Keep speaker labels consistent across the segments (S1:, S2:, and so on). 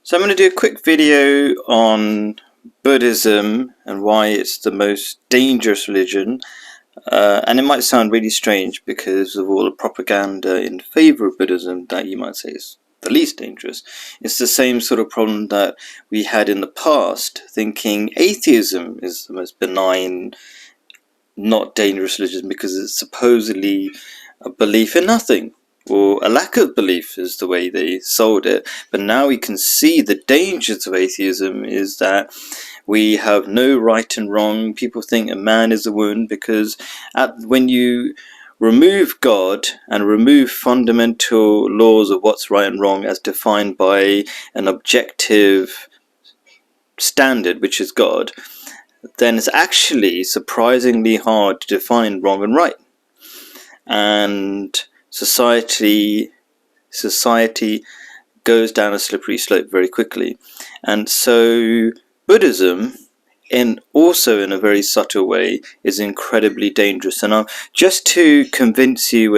S1: So I'm going to do a quick video on Buddhism and why it's the most dangerous religion. And it might sound really strange because of all the propaganda in favor of Buddhism that you might say is the least dangerous. It's the same sort of problem that we had in the past, thinking atheism is the most benign, not dangerous religion because it's supposedly a belief in nothing, or a lack of belief is the way they sold it. But now we can see the dangers of atheism is that we have no right and wrong. People think a man is a woman because when you remove God and remove fundamental laws of what's right and wrong as defined by an objective standard, which is God, then it's actually surprisingly hard to define wrong and right. And society goes down a slippery slope very quickly. And so Buddhism, also in a very subtle way, is incredibly dangerous. And just to convince you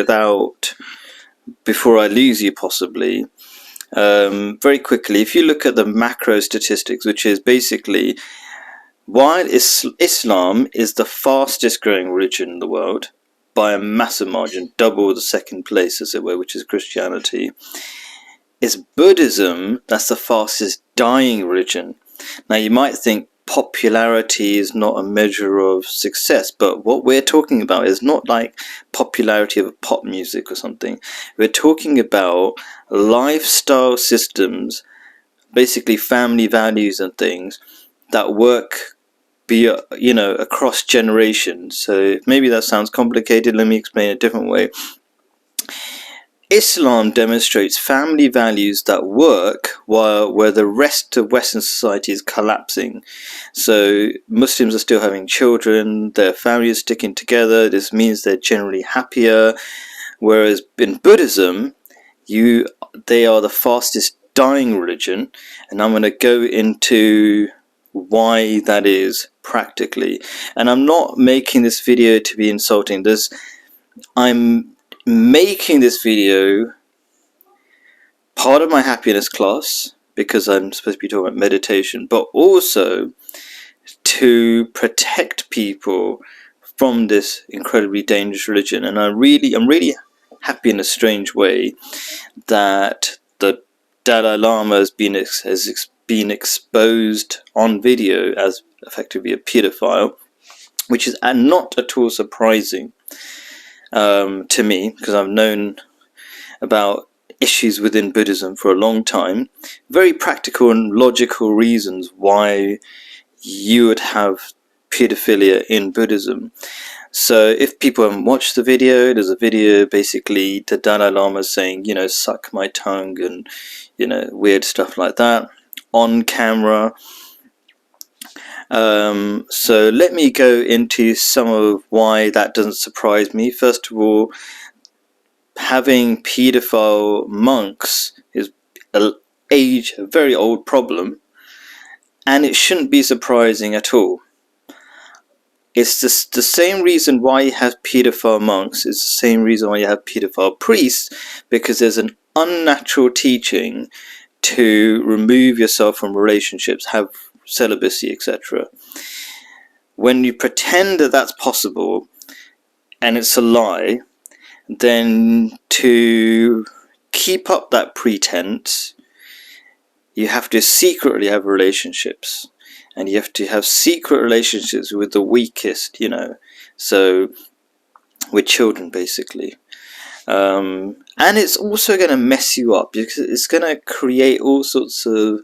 S1: before I lose you possibly, very quickly, if you look at the macro statistics, which is basically, while Islam is the fastest growing religion in the world, by a massive margin, double the second place, as it were, which is Christianity, it's Buddhism that's the fastest dying religion. Now, you might think popularity is not a measure of success, but what we're talking about is not like popularity of pop music or something. We're talking about lifestyle systems, basically family values and things that work across generations. So maybe that sounds complicated. Let me explain it a different way. Islam demonstrates family values that work where the rest of Western society is collapsing. So Muslims are still having children, their families sticking together. This means they're generally happier. Whereas in Buddhism, they are the fastest dying religion, and I'm going to go into why that is practically. And I'm not making this video to be insulting. I'm making this video part of my happiness class because I'm supposed to be talking about meditation, but also to protect people from this incredibly dangerous religion. And I'm really happy in a strange way that the Dalai Lama has been exposed on video as effectively a pedophile, which is not at all surprising to me, because I've known about issues within Buddhism for a long time. Very practical and logical reasons why you would have pedophilia in Buddhism. So if people haven't watched the video, there's a video basically the Dalai Lama saying, suck my tongue and, weird stuff like that on camera. So let me go into some of why that doesn't surprise me. First of all, having pedophile monks is a very old problem, and it shouldn't be surprising at all. It's the same reason why you have pedophile monks. It's the same reason why you have pedophile priests, because there's an unnatural teaching to remove yourself from relationships, have celibacy, etc. When you pretend that that's possible and it's a lie, then to keep up that pretense, you have to secretly have relationships, and you have to have secret relationships with the weakest, so with children basically. And it's also going to mess you up because it's going to create all sorts of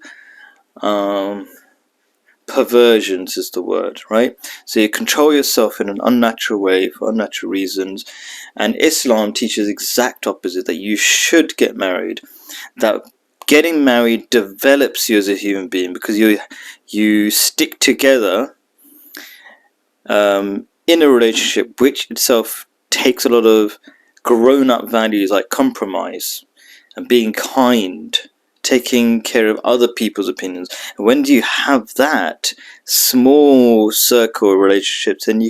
S1: perversions is the word, right? So you control yourself in an unnatural way for unnatural reasons, and Islam teaches exact opposite, that you should get married, that getting married develops you as a human being, because you stick together in a relationship, which itself takes a lot of grown-up values like compromise and being kind taking care of other people's opinions. And when you have that small circle of relationships, then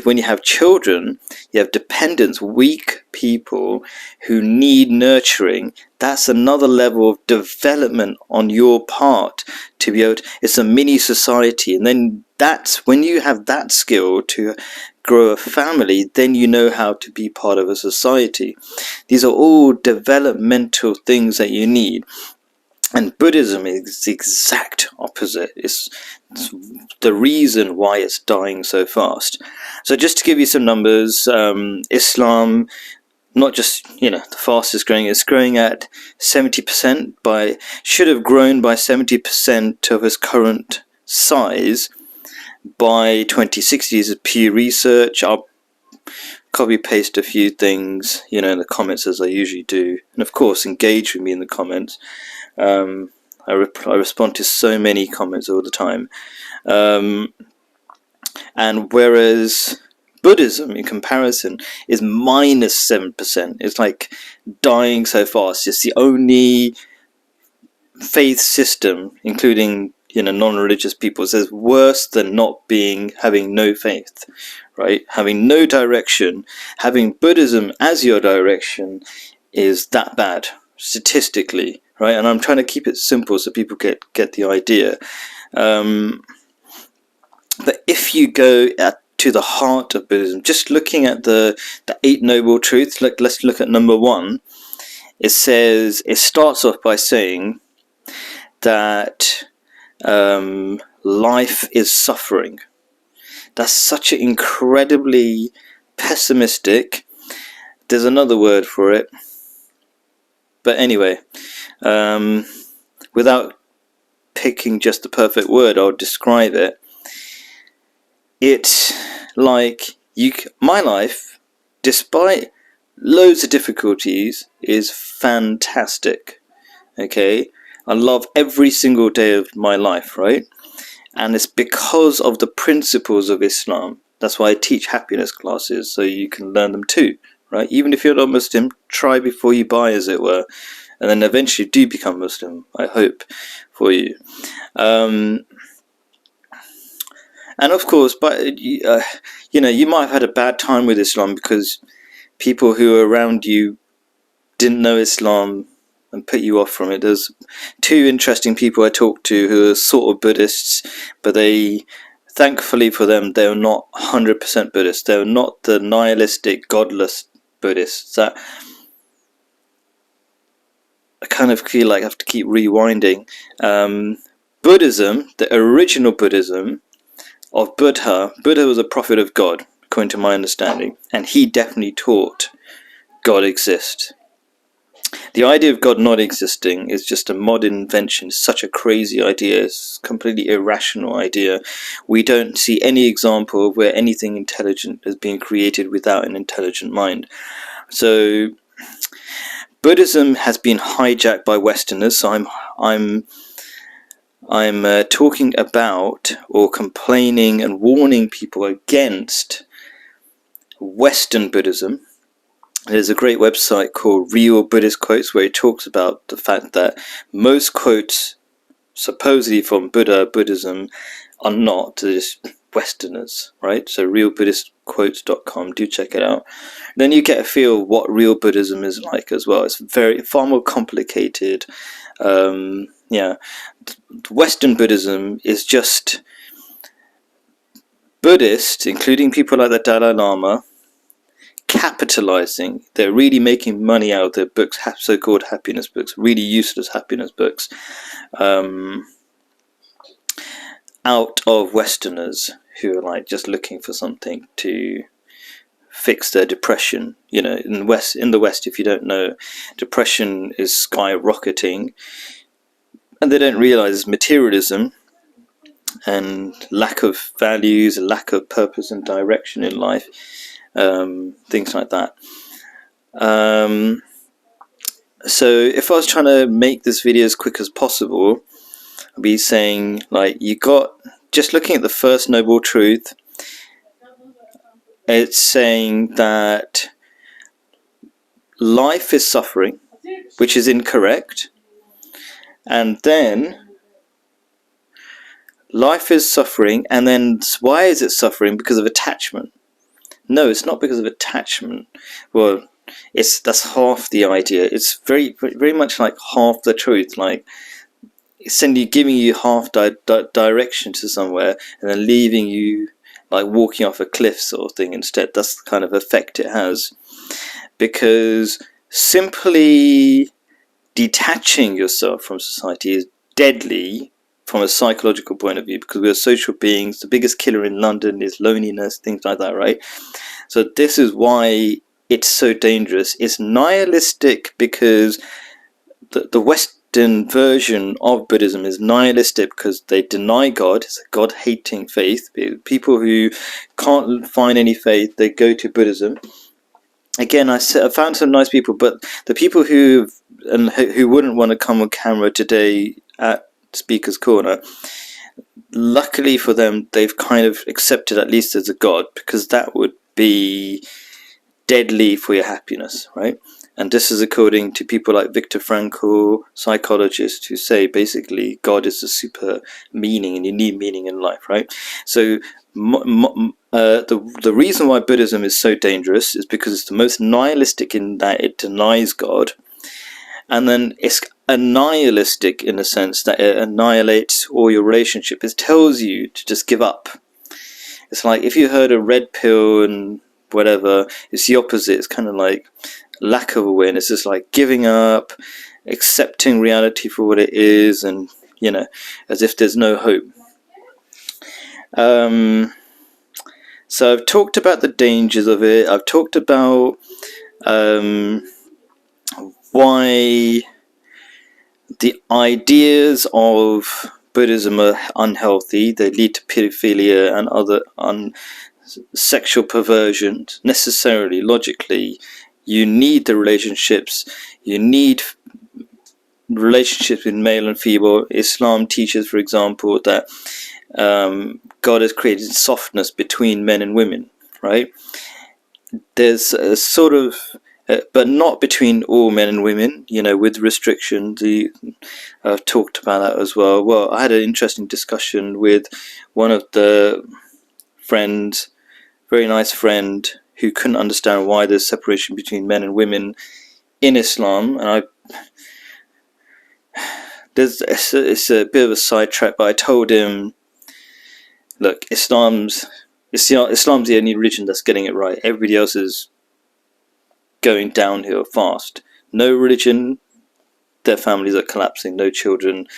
S1: when you have children, you have dependents, weak people who need nurturing. That's another level of development on your part to be able to, it's a mini society. And then that's when you have that skill to grow a family, then you know how to be part of a society. These are all developmental things that you need. And Buddhism is the exact opposite. It's the reason why it's dying so fast. So just to give you some numbers, Islam, not just, the fastest growing, it's growing at 70%, should have grown by 70% of its current size by 2060. Is Pew Research. I'll copy paste a few things, in the comments as I usually do, and of course engage with me in the comments. I respond to so many comments all the time, and whereas Buddhism, in comparison, is minus 7%. It's like dying so fast. It's the only faith system, including non-religious people, says worse than having no faith, right? Having no direction, having Buddhism as your direction is that bad statistically, right? And I'm trying to keep it simple so people get the idea. But if you go to the heart of Buddhism, just looking at the 8 Noble Truths, let's look at number 1. It starts off by saying that life is suffering. That's such an incredibly pessimistic, there's another word for it, but anyway, without picking just the perfect word, I'll describe it. It's like my life, despite loads of difficulties, is fantastic. Okay, I love every single day of my life, right? And it's because of the principles of Islam. That's why I teach happiness classes, so you can learn them too, right? Even if you're not Muslim, try before you buy, as it were, and then eventually do become Muslim, I hope, for you. And of course, but you might have had a bad time with Islam because people who are around you didn't know Islam and put you off from it. There's 2 interesting people I talked to who are sort of Buddhists, but thankfully for them, they're not 100% Buddhist. They're not the nihilistic, godless Buddhists that I kind of feel like I have to keep rewinding. Buddhism, the original Buddhism of Buddha was a prophet of God, according to my understanding, and he definitely taught God exists. The idea of God not existing is just a modern invention. It's such a crazy idea. It's a completely irrational idea. We don't see any example of where anything intelligent has been created without an intelligent mind. So Buddhism has been hijacked by Westerners. So I'm talking about or complaining and warning people against Western Buddhism. There's a great website called Real Buddhist Quotes where it talks about the fact that most quotes supposedly from Buddhism are not, just Westerners, right? So realbuddhistquotes.com, do check it out. Then you get a feel what real Buddhism is like as well. It's far more complicated. Western Buddhism is just Buddhists, including people like the Dalai Lama, capitalizing. They're really making money out of their books, so-called happiness books, really useless happiness books, out of Westerners who are like just looking for something to fix their depression. In the West, if you don't know, depression is skyrocketing, and they don't realize it's materialism and lack of values, lack of purpose and direction in life, things like that. So if I was trying to make this video as quick as possible, I'd be saying, like, just looking at the first noble truth, it's saying that life is suffering, which is incorrect. And then life is suffering, and then why is it suffering? Because of attachment. No, it's not because of attachment. Well, that's half the idea. It's very, very much like half the truth. Like it's giving you half direction to somewhere, and then leaving you like walking off a cliff sort of thing instead. That's the kind of effect it has. Because simply detaching yourself from society is deadly from a psychological point of view, because we're social beings. The biggest killer in London is loneliness, things like that, right? So this is why it's so dangerous. It's nihilistic because the Western version of Buddhism is nihilistic because they deny God. It's a God-hating faith. People who can't find any faith, they go to Buddhism. Again, I found some nice people, but the people who wouldn't want to come on camera today at Speaker's Corner, luckily for them, they've kind of accepted at least as a god, because that would be deadly for your happiness, right? And this is according to people like Viktor Frankl, psychologists, who say basically God is the super meaning and you need meaning in life, right? So the reason why Buddhism is so dangerous is because it's the most nihilistic in that it denies God, and then it's annihilistic in the sense that it annihilates all your relationship. It tells you to just give up. It's like if you heard a red pill and whatever, it's the opposite. It's kind of like lack of awareness. It's like giving up, accepting reality for what it is, and as if there's no hope. So I've talked about the dangers of it. I've talked about why the ideas of Buddhism are unhealthy. They lead to pedophilia and other sexual perversions. Necessarily, logically, you need the relationships. You need relationships with male and female. Islam teaches, for example, that God has created softness between men and women, right? There's a sort of but not between all men and women, with restrictions. I've talked about that as well. Well, I had an interesting discussion with one of the friends, very nice friend, who couldn't understand why there's separation between men and women in Islam. And it's a bit of a sidetrack, but I told him, look, Islam's the only religion that's getting it right. Everybody else is going downhill fast. No religion, their families are collapsing. No children,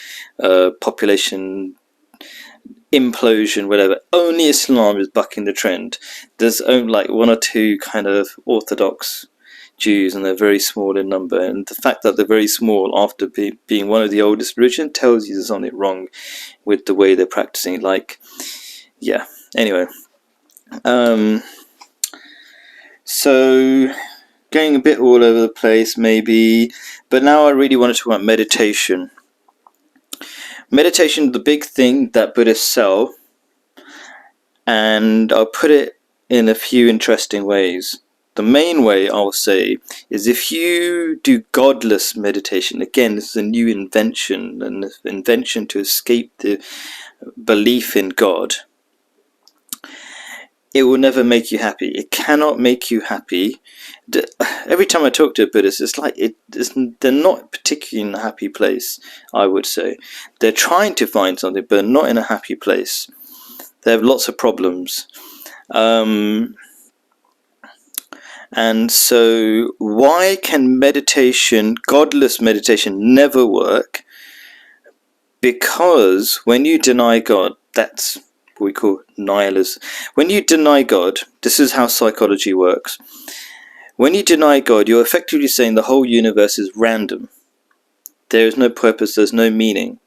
S1: population implosion, whatever. Only Islam is bucking the trend. There's only like one or two kind of Orthodox Jews, and they're very small in number. And the fact that they're very small after being one of the oldest religions tells you there's something wrong with the way they're practicing. Anyway. So going a bit all over the place maybe, but now I really want to talk about meditation. Meditation, the big thing that Buddhists sell, and I'll put it in a few interesting ways. The main way, I'll say, is if you do godless meditation. Again, this is a new invention, an invention to escape the belief in God. It will never make you happy. It cannot make you happy. Every time I talk to a Buddhist, it's like they're not particularly in a happy place, I would say. They're trying to find something, but not in a happy place. They have lots of problems. And so why can godless meditation, never work? Because when you deny God, that's what we call nihilism. When you deny God, this is how psychology works. When you deny God, you're effectively saying the whole universe is random. There is no purpose, there's no meaning.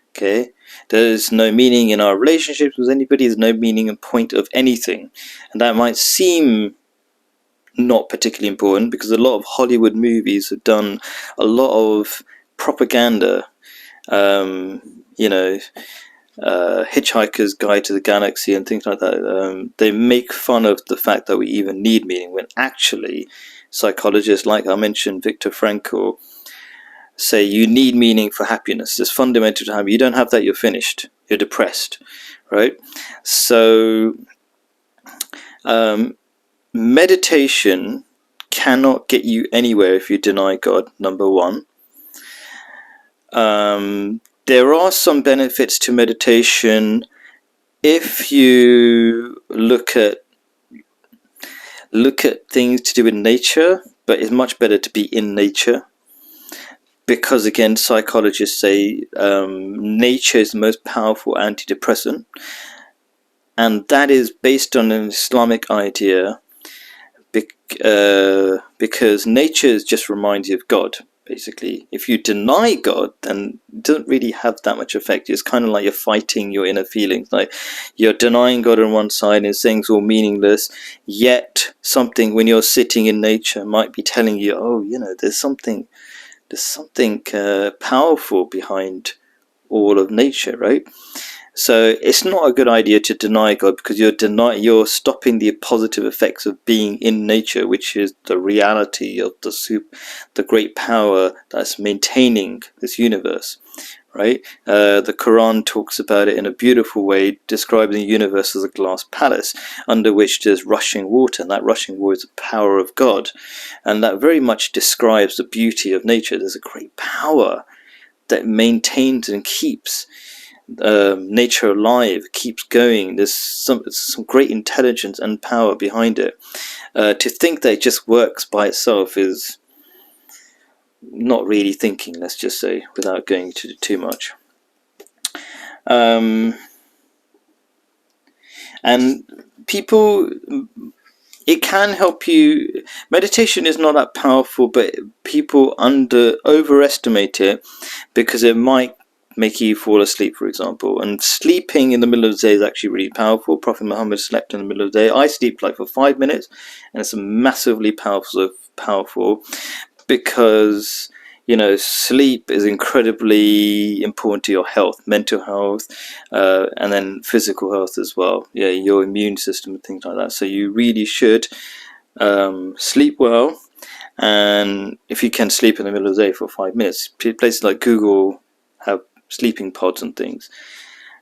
S1: Okay? There's no meaning in our relationships with anybody, there's no meaning and point of anything. And that might seem not particularly important, because a lot of Hollywood movies have done a lot of propaganda. Hitchhiker's Guide to the Galaxy and things like that. They make fun of the fact that we even need meaning, when actually psychologists, like I mentioned, Viktor Frankl, say you need meaning for happiness. It's fundamental to happiness. You don't have that, you're finished. You're depressed, right? So meditation cannot get you anywhere if you deny God, number one. There are some benefits to meditation if you look at things to do with nature, but it's much better to be in nature, because again, psychologists say nature is the most powerful antidepressant, and that is based on an Islamic idea, because nature just reminds you of God. Basically, if you deny God, then it doesn't really have that much effect. It's kind of like you're fighting your inner feelings. Like you're denying God on one side and saying it's all meaningless, yet something when you're sitting in nature might be telling you, oh, you know, there's something powerful behind all of nature, right? So it's not a good idea to deny God, because you're stopping the positive effects of being in nature, which is the reality of the great power that's maintaining this universe, right? The Quran talks about it in a beautiful way, describing the universe as a glass palace under which there's rushing water, and that rushing water is the power of God, and that very much describes the beauty of nature. There's a great power that maintains and keeps nature alive, keeps going. There's some great intelligence and power behind it. To think that it just works by itself is not really thinking, let's just say, without going to too much. And people, it can help you. Meditation is not that powerful, but people overestimate it, because it might make you fall asleep, for example. And sleeping in the middle of the day is actually really powerful. Prophet Muhammad slept in the middle of the day. I sleep like for 5 minutes, and it's massively powerful, because, you know, sleep is incredibly important to your health, mental health, and then physical health as well. Yeah, your immune system and things like that. So you really should sleep well, and if you can sleep in the middle of the day for 5 minutes, places like Google have sleeping pods and things,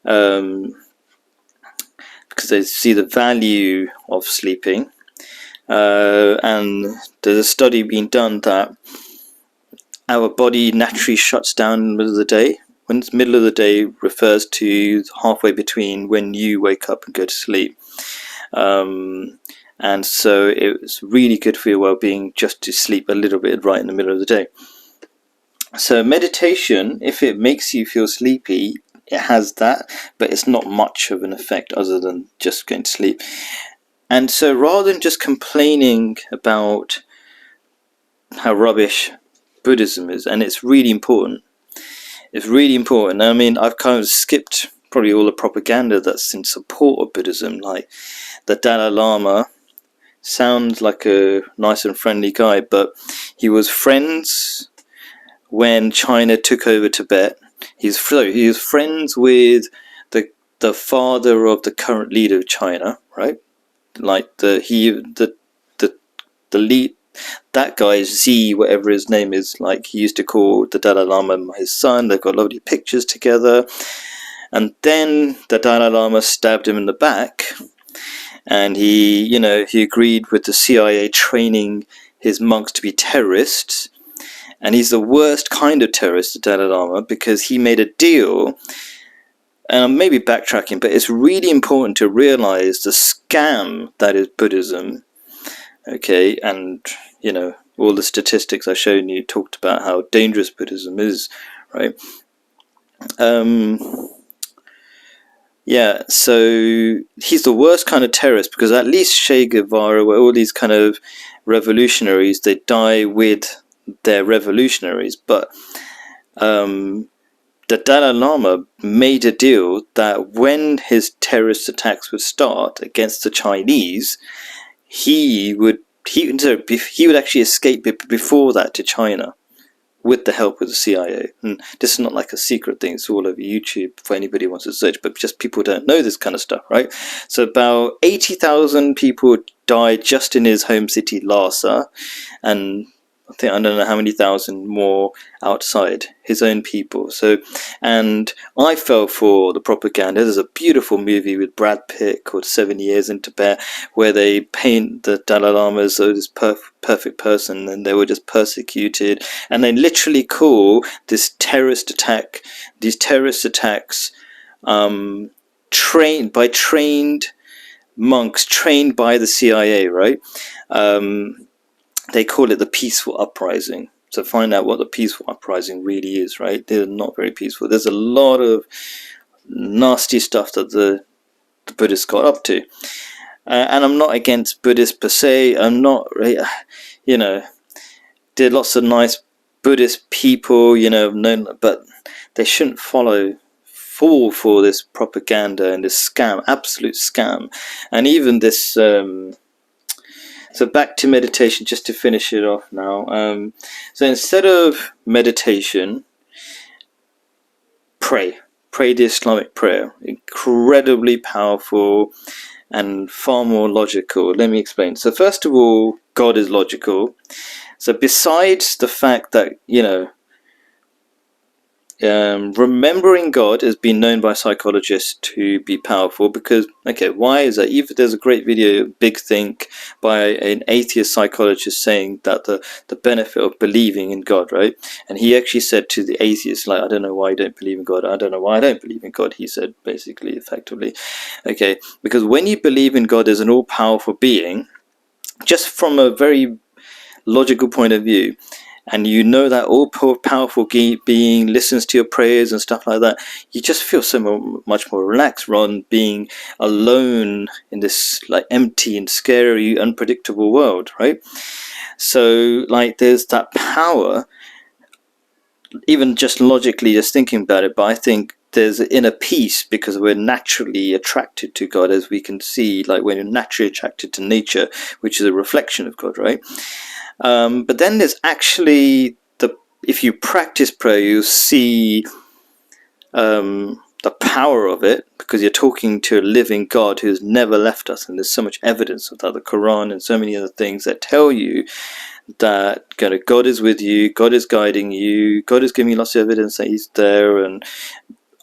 S1: because they see the value of sleeping, and there's a study being done that our body naturally shuts down in the middle of the day. When it's middle of the day refers to halfway between when you wake up and go to sleep, and so it's really good for your well-being just to sleep a little bit right in the middle of the day. So meditation, if it makes you feel sleepy, it has that, but it's not much of an effect other than just going to sleep. And so rather than just complaining about how rubbish Buddhism is, and it's really important. It's really important. I mean, I've kind of skipped probably all the propaganda that's in support of Buddhism, like the Dalai Lama sounds like a nice and friendly guy, but he was friends when China took over Tibet. He was friends with the father of the current leader of China, right? Like the lead, that guy Z, whatever his name is, like he used to call the Dalai Lama his son. They've got lovely pictures together. And then the Dalai Lama stabbed him in the back, and he agreed with the CIA training his monks to be terrorists. And he's the worst kind of terrorist, the Dalai Lama, because he made a deal, and I'm maybe backtracking, but it's really important to realize the scam that is Buddhism. Okay, and, you know, all the statistics I've shown you talked about how dangerous Buddhism is, right? Yeah, so he's the worst kind of terrorist, because at least Che Guevara, all these kind of revolutionaries, they die with their revolutionaries, but the Dalai Lama made a deal that when his terrorist attacks would start against the Chinese, he would actually escape before that to China with the help of the CIA. And this is not like a secret thing, it's all over YouTube for anybody who wants to search, but just people don't know this kind of stuff, right? So about 80,000 people died just in his home city, Lhasa, and I think I don't know how many thousand more outside his own people. So, and I fell for the propaganda. There's a beautiful movie with Brad Pitt called 7 Years in Tibet, where they paint the Dalai Lama as this perfect person, and they were just persecuted. And they literally call these terrorist attacks trained monks, trained by the CIA, right? They call it the peaceful uprising. So find out what the peaceful uprising really is, right? They're not very peaceful. There's a lot of nasty stuff that the Buddhists got up to. And I'm not against Buddhists per se. I'm not, you know, there are lots of nice Buddhist people, you know, but they shouldn't fall for this propaganda and this scam, absolute scam. And even this... So back to meditation, just to finish it off now. So instead of meditation, pray the Islamic prayer. Incredibly powerful and far more logical. Let me explain. So first of all, God is logical. So besides the fact that, you know, remembering God has been known by psychologists to be powerful, because, okay, why is that? Even there's a great video, Big Think, by an atheist psychologist saying that the benefit of believing in God, right? And he actually said to the atheist, like, I don't know why you don't believe in God. I don't know why I don't believe in God, he said, basically, effectively. Okay, because when you believe in God as an all-powerful being, just from a very logical point of view, and you know that all-powerful being listens to your prayers and stuff like that, you just feel so much more relaxed rather than being alone in this like empty and scary, unpredictable world, right? So like there's that power, even just logically, just thinking about it, but I think there's an inner peace because we're naturally attracted to God, as we can see, like when you're naturally attracted to nature, which is a reflection of God, right? But then there's actually if you practice prayer, you see the power of it, because you're talking to a living God who's never left us, and there's so much evidence of that, the Quran and so many other things that tell you that God is with you, God is guiding you, God is giving you lots of evidence that He's there. And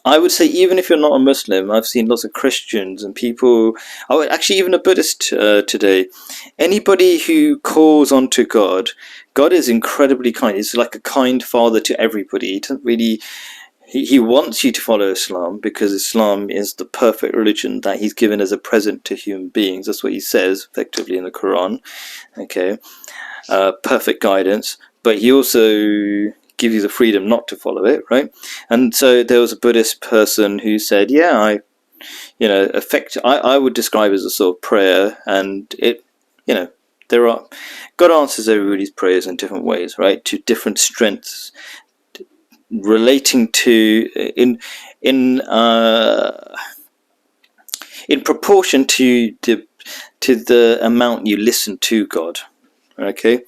S1: I would say, even if you're not a Muslim, I've seen lots of Christians and people, actually even a Buddhist today, anybody who calls onto God, God is incredibly kind. He's like a kind father to everybody. He doesn't really, he wants you to follow Islam, because Islam is the perfect religion that He's given as a present to human beings. That's what He says effectively in the Quran. Okay, perfect guidance. But He also give you the freedom not to follow it, right? And so there was a Buddhist person who said, yeah, I would describe it as a sort of prayer, and it, God answers everybody's prayers in different ways, right? To different strengths, relating to in proportion to the amount you listen to God. Okay,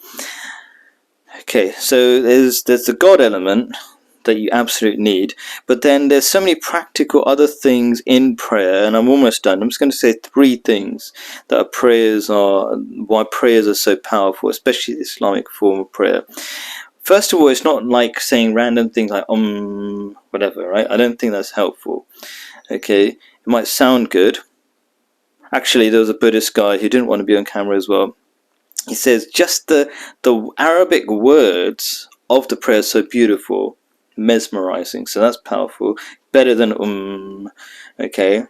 S1: so there's the God element that you absolutely need, but then there's so many practical other things in prayer, and I'm almost done. I'm just going to say 3 things that why prayers are so powerful, especially the Islamic form of prayer. First of all, it's not like saying random things like whatever, right? I don't think that's helpful. Okay, it might sound good. Actually, there was a Buddhist guy who didn't want to be on camera as well. He says just the Arabic words of the prayer are so beautiful, mesmerizing. So that's powerful, better than okay,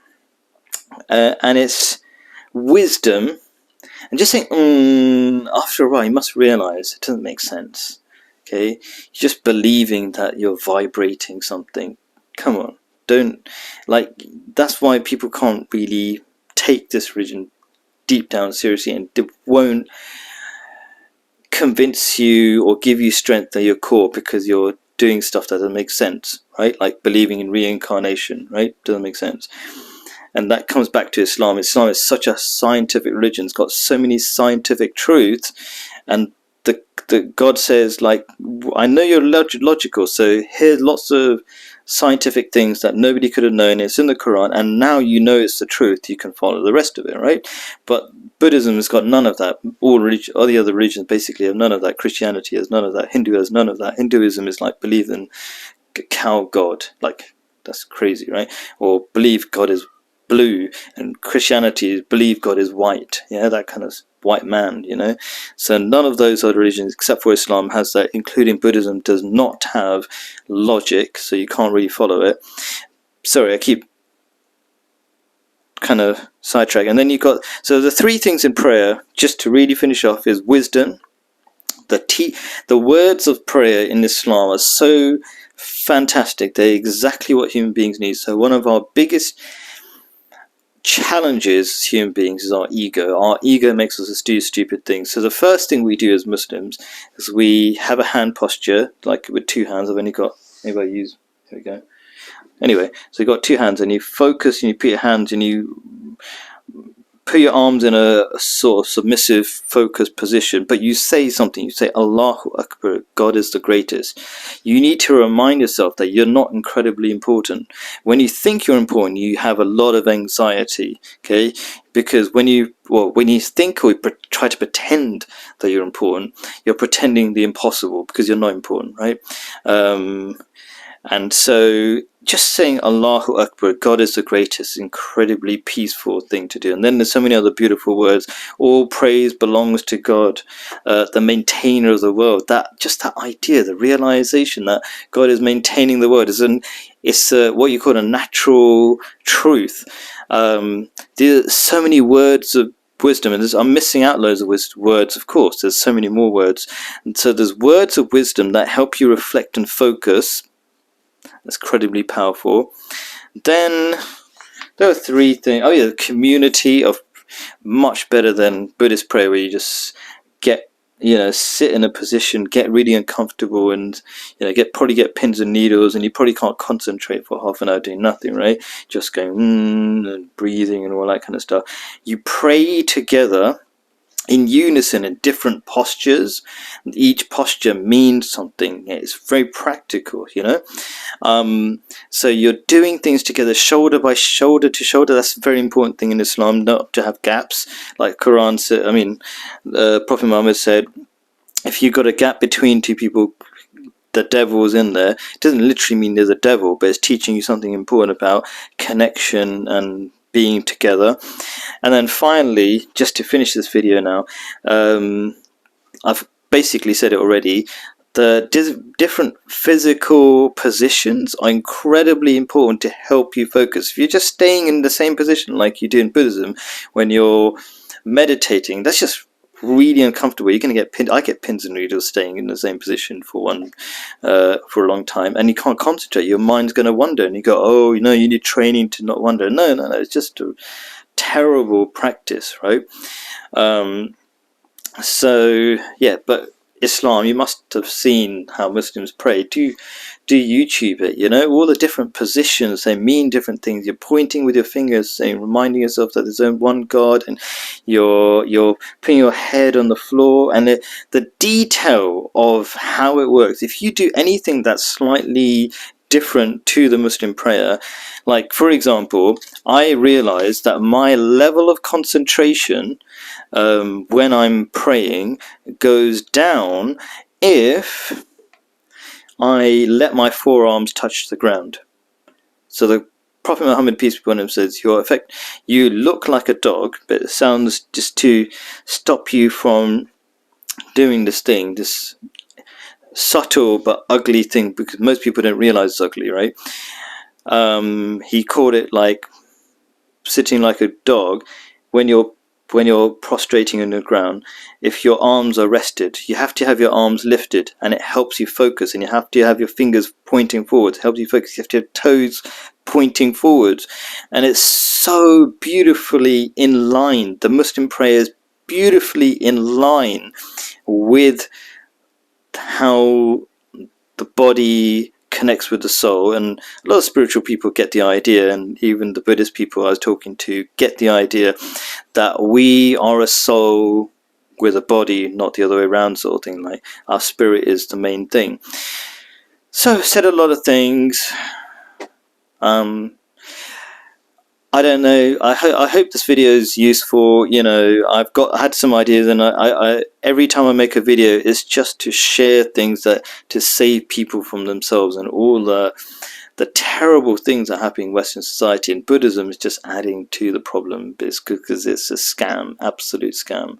S1: and it's wisdom. And just saying after a while, you must realize it doesn't make sense. Okay, you're just believing that you're vibrating something. Come on, don't that's why people can't really take this religion deep down seriously, and it won't convince you or give you strength at your core, because you're doing stuff that doesn't make sense, right? Like believing in reincarnation, right? Doesn't make sense. And that comes back to Islam. Islam is such a scientific religion. It's got so many scientific truths, and the God says, like, I know you're logical, so here's lots of scientific things that nobody could have known. It's in the Quran, and now you know it's the truth. You can follow the rest of it, right? But Buddhism has got none of that. All the other religions basically have none of that. Christianity has none of that. Hindu has none of that. Hinduism is like believe in a cow god, like that's crazy, right? Or believe God is blue, and Christianity is believe God is white, yeah, that kind of white man, you know. So none of those other religions except for Islam has that, including Buddhism does not have logic, so you can't really follow it. Sorry, I keep kind of sidetrack. And then you've got, so the three things in prayer, just to really finish off, is wisdom. The words of prayer in Islam are so fantastic. They're exactly what human beings need. So one of our biggest challenges as human beings is our ego. Our ego makes us do stupid things. So the first thing we do as Muslims is we have a hand posture, like with two hands. I've only got, maybe I use, here we go. Anyway, so you've got two hands and you focus and you put your hands and you put your arms in a sort of submissive, focused position, but you say something. You say, Allahu Akbar, God is the greatest. You need to remind yourself that you're not incredibly important. When you think you're important, you have a lot of anxiety, okay? Because when you think or try to pretend that you're important, you're pretending the impossible because you're not important, right? And so just saying Allahu Akbar, God is the greatest, incredibly peaceful thing to do. And then there's so many other beautiful words. All praise belongs to God, the maintainer of the world. That idea, the realization that God is maintaining the world it's what you call a natural truth. There's so many words of wisdom, and I'm missing out loads of words, of course. There's so many more words. And so there's words of wisdom that help you reflect and focus. That's incredibly powerful. Then there are three things. Oh yeah, the community of much better than Buddhist prayer, where you just get, sit in a position, get really uncomfortable, and probably get pins and needles, and you probably can't concentrate for half an hour doing nothing, right? Just going and breathing and all that kind of stuff. You pray together in unison in different postures. Each posture means something. It's very practical, so you're doing things together, shoulder by shoulder to shoulder. That's a very important thing in Islam, not to have gaps. Like Quran said, Prophet Muhammad said, if you've got a gap between two people, the devil's in there. It doesn't literally mean there's a devil, but it's teaching you something important about connection and being together. And then finally, just to finish this video now, I've basically said it already, the different physical positions are incredibly important to help you focus. If you're just staying in the same position like you do in Buddhism when you're meditating, that's just really uncomfortable. You're going to get I get pins and needles staying in the same position for a long time, and you can't concentrate. Your mind's going to wander, and you go, oh, you need training to not wander. No, it's just a terrible practice, right? So yeah, but Islam, you must have seen how Muslims pray. Do YouTube it, all the different positions, they mean different things. You're pointing with your fingers, saying, reminding yourself that there's only one God, and you're putting your head on the floor, and the detail of how it works. If you do anything that's slightly different to the Muslim prayer, like for example, I realized that my level of concentration when I'm praying goes down if I let my forearms touch the ground. So the Prophet Muhammad, peace be upon him, says, you look like a dog, but it sounds just to stop you from doing this thing, this subtle but ugly thing, because most people don't realize it's ugly, right? He called it like sitting like a dog. When you're prostrating on the ground, if your arms are rested, you have to have your arms lifted, and it helps you focus, and you have to have your fingers pointing forwards, helps you focus. You have to have toes pointing forwards, and it's so beautifully in line. The Muslim prayer is beautifully in line with how the body connects with the soul, and a lot of spiritual people get the idea, and even the Buddhist people I was talking to get the idea that we are a soul with a body, not the other way around, sort of thing. Like our spirit is the main thing. So I've said a lot of things. I don't know. I hope this video is useful. You know, I had some ideas, and I every time I make a video, it's just to share things that to save people from themselves and all the terrible things that happen in Western society. And Buddhism is just adding to the problem because it's a scam, absolute scam.